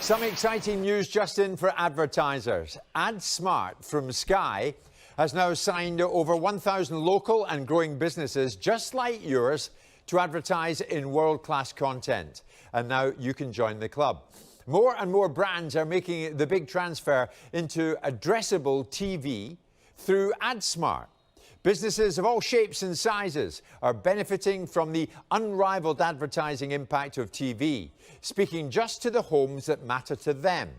Some exciting news just in for advertisers. AdSmart from Sky has now signed over 1,000 local and growing businesses just like yours to advertise in world-class content. And now you can join the club. More and more brands are making the big transfer into addressable TV through AdSmart. Businesses of all shapes and sizes are benefiting from the unrivaled advertising impact of TV, speaking just to the homes that matter to them.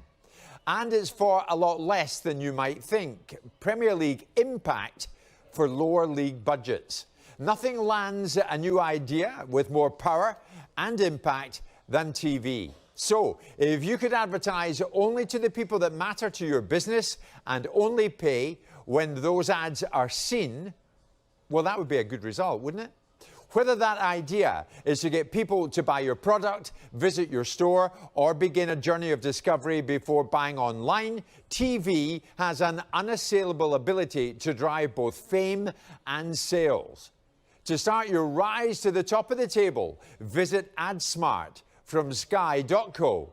And it's for a lot less than you might think. Premier League impact for lower league budgets. Nothing lands a new idea with more power and impact than TV. So, if you could advertise only to the people that matter to your business and only pay when those ads are seen, well, that would be a good result, wouldn't it? Whether that idea is to get people to buy your product, visit your store, or begin a journey of discovery before buying online, TV has an unassailable ability to drive both fame and sales. To start your rise to the top of the table, visit AdSmart from sky.co.uk.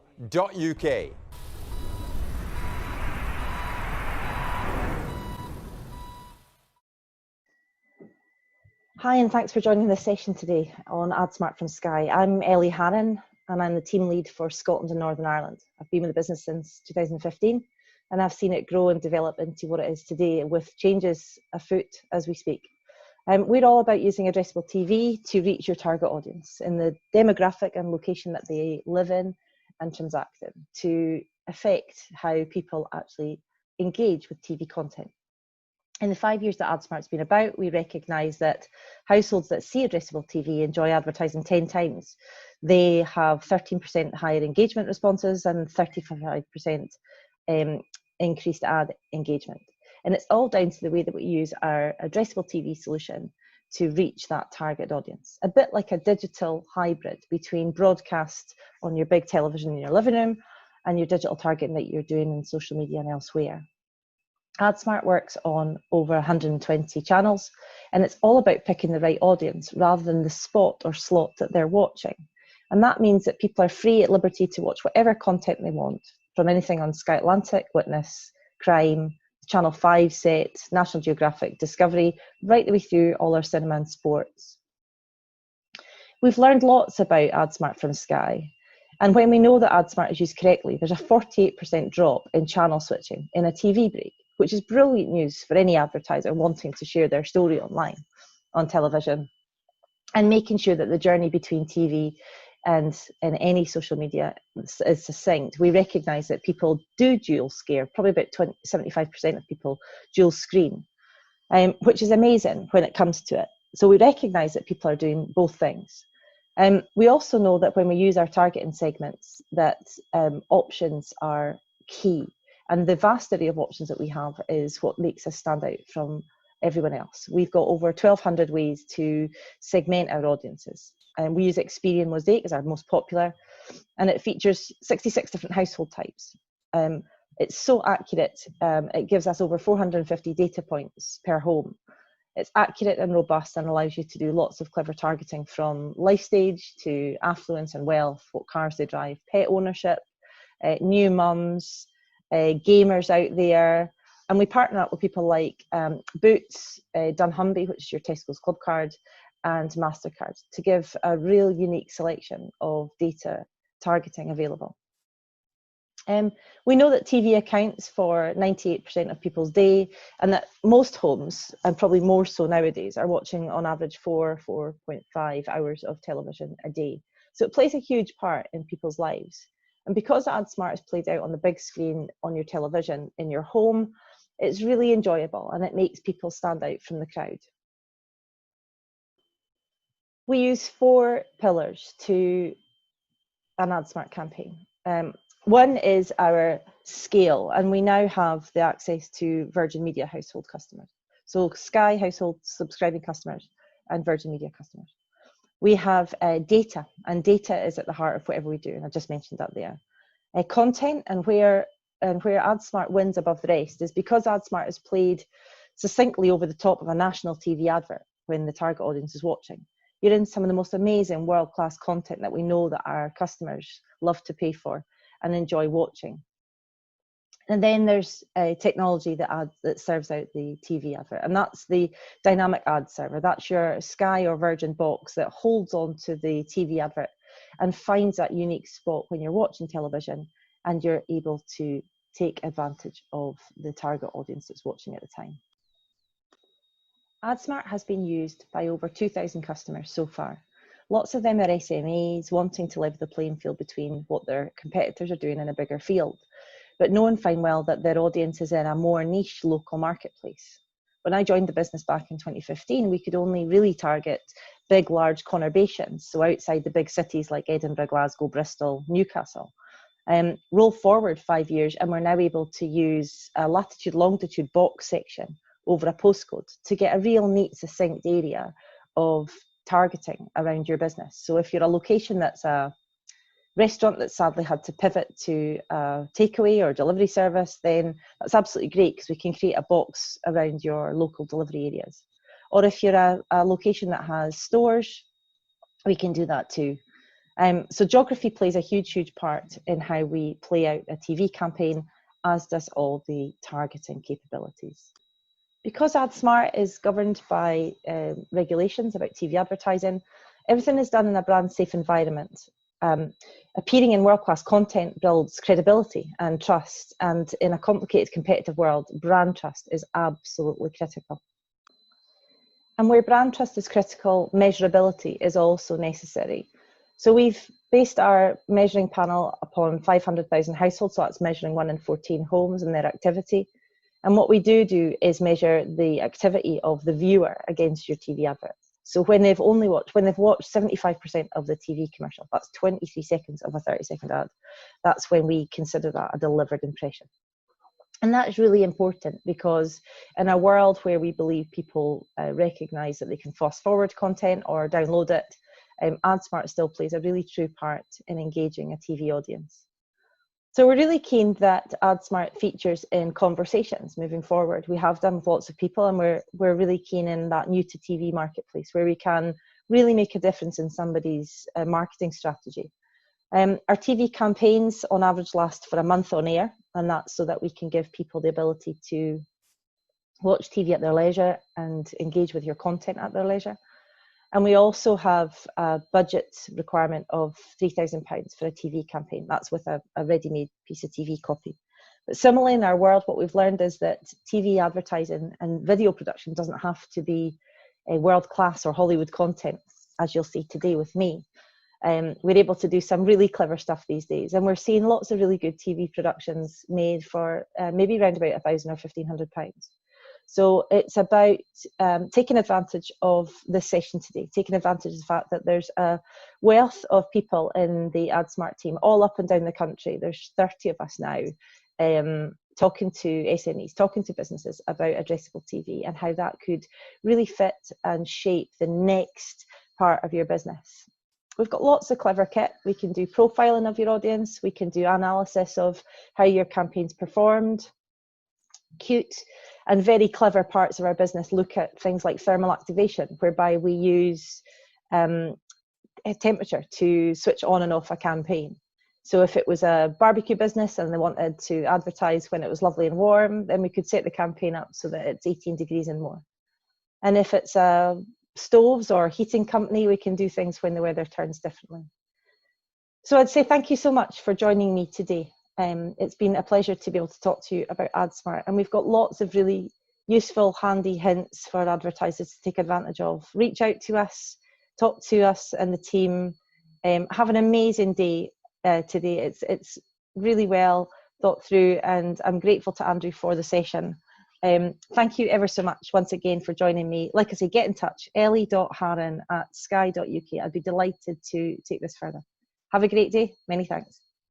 Hi, and thanks for joining this session today on AdSmart from Sky. I'm Elly Harron, and I'm the team lead for Scotland and Northern Ireland. I've been with the business since 2015, and I've seen it grow and develop into what it is today, with changes afoot as we speak. We're all about using addressable TV to reach your target audience in the demographic and location that they live in and transact in, to affect how people actually engage with TV content. In the 5 years that AdSmart's been about, we recognise that households that see addressable TV enjoy advertising 10 times. They have 13% higher engagement responses and 35% increased ad engagement. And it's all down to the way that we use our addressable TV solution to reach that target audience. A bit like a digital hybrid between broadcast on your big television in your living room and your digital targeting that you're doing in social media and elsewhere. AdSmart works on over 120 channels, and it's all about picking the right audience rather than the spot or slot that they're watching. And that means that people are free at liberty to watch whatever content they want, from anything on Sky Atlantic, Witness, Crime, Channel 5 set, National Geographic, Discovery, right the way through all our cinema and sports. We've learned lots about AdSmart from Sky. And when we know that AdSmart is used correctly, there's a 48% drop in channel switching in a TV break, which is brilliant news for any advertiser wanting to share their story online, on television, and making sure that the journey between TV and any social media is succinct. We recognise that people do dual scare, probably about 75% of people dual screen, which is amazing when it comes to it. So we recognise that people are doing both things. We also know that when we use our targeting segments, that options are key. And the vast array of options that we have is what makes us stand out from everyone else. We've got over 1,200 ways to segment our audiences. And we use Experian Mosaic as our most popular, and it features 66 different household types. It's so accurate, it gives us over 450 data points per home. It's accurate and robust and allows you to do lots of clever targeting, from life stage to affluence and wealth, what cars they drive, pet ownership, new mums, gamers out there. And we partner up with people like Boots, dunnhumby, which is your Tesco's Club card, and MasterCard, to give a real unique selection of data targeting available. We know that TV accounts for 98% of people's day, and that most homes, and probably more so nowadays, are watching on average 4.5 hours of television a day. So it plays a huge part in people's lives. And because AdSmart is played out on the big screen on your television in your home, it's really enjoyable and it makes people stand out from the crowd. We use 4 pillars to an AdSmart campaign. One is our scale, and we now have the access to Virgin Media household customers. So Sky household subscribing customers and Virgin Media customers. We have data, and data is at the heart of whatever we do, and I just mentioned that there. Content, and where AdSmart wins above the rest is because AdSmart is played succinctly over the top of a national TV advert when the target audience is watching. You're in some of the most amazing world-class content that we know that our customers love to pay for. and enjoy watching. And then there's a technology that serves out the TV advert, and that's the dynamic ad server. That's your Sky or Virgin box that holds on to the TV advert and finds that unique spot when you're watching television, and you're able to take advantage of the target audience that's watching at the time. AdSmart has been used by over 2,000 customers so far. Lots of them are SMEs wanting to level the playing field between what their competitors are doing in a bigger field, but knowing fine well that their audience is in a more niche local marketplace. When I joined the business back in 2015, we could only really target big, large conurbations, so outside the big cities like Edinburgh, Glasgow, Bristol, Newcastle. Roll forward 5 years, and we're now able to use a latitude, longitude box section over a postcode to get a real neat, succinct area of targeting around your business. So if you're a location that's a restaurant that sadly had to pivot to a takeaway or delivery service, then that's absolutely great, because we can create a box around your local delivery areas. Or if you're a location that has stores, we can do that too. So geography plays a huge part in how we play out a TV campaign, as does all the targeting capabilities. Because AdSmart is governed by regulations about TV advertising, everything is done in a brand safe environment. Appearing in world-class content builds credibility and trust, and in a complicated competitive world, brand trust is absolutely critical. And where brand trust is critical, measurability is also necessary. So we've based our measuring panel upon 500,000 households, so that's measuring 1 in 14 homes and their activity. And what we do is measure the activity of the viewer against your TV advert. So when they've watched 75% of the TV commercial, that's 23 seconds of a 30-second ad, that's when we consider that a delivered impression. And that is really important, because in a world where we believe people recognise that they can fast forward content or download it, AdSmart still plays a really true part in engaging a TV audience. So we're really keen that AdSmart features in conversations moving forward. We have done with lots of people, and we're really keen in that new to TV marketplace where we can really make a difference in somebody's marketing strategy. Our TV campaigns on average last for a month on air, and that's so that we can give people the ability to watch TV at their leisure and engage with your content at their leisure. And we also have a budget requirement of £3,000 for a TV campaign. That's with a ready-made piece of TV copy. But similarly in our world, what we've learned is that TV advertising and video production doesn't have to be a world-class or Hollywood content, as you'll see today with me. We're able to do some really clever stuff these days, and we're seeing lots of really good TV productions made for maybe around about £1,000 or £1,500. So it's about taking advantage of this session today, taking advantage of the fact that there's a wealth of people in the AdSmart team all up and down the country. There's 30 of us now talking to SMEs, talking to businesses about addressable TV and how that could really fit and shape the next part of your business. We've got lots of clever kit. We can do profiling of your audience. We can do analysis of how your campaign's performed. Cute and very clever parts of our business look at things like thermal activation, whereby we use a temperature to switch on and off a campaign. So if it was a barbecue business and they wanted to advertise when it was lovely and warm, then we could set the campaign up so that it's 18 degrees and more. And if it's a stoves or heating company, we can do things when the weather turns differently. So I'd say thank you so much for joining me today. It's been a pleasure to be able to talk to you about AdSmart, and we've got lots of really useful, handy hints for advertisers to take advantage of. Reach out to us, talk to us and the team. Have an amazing day today. It's really well thought through, and I'm grateful to Andrew for the session. Thank you ever so much once again for joining me. Like I say, get in touch, elly.harron@sky.uk. I'd be delighted to take this further. Have a great day. Many thanks.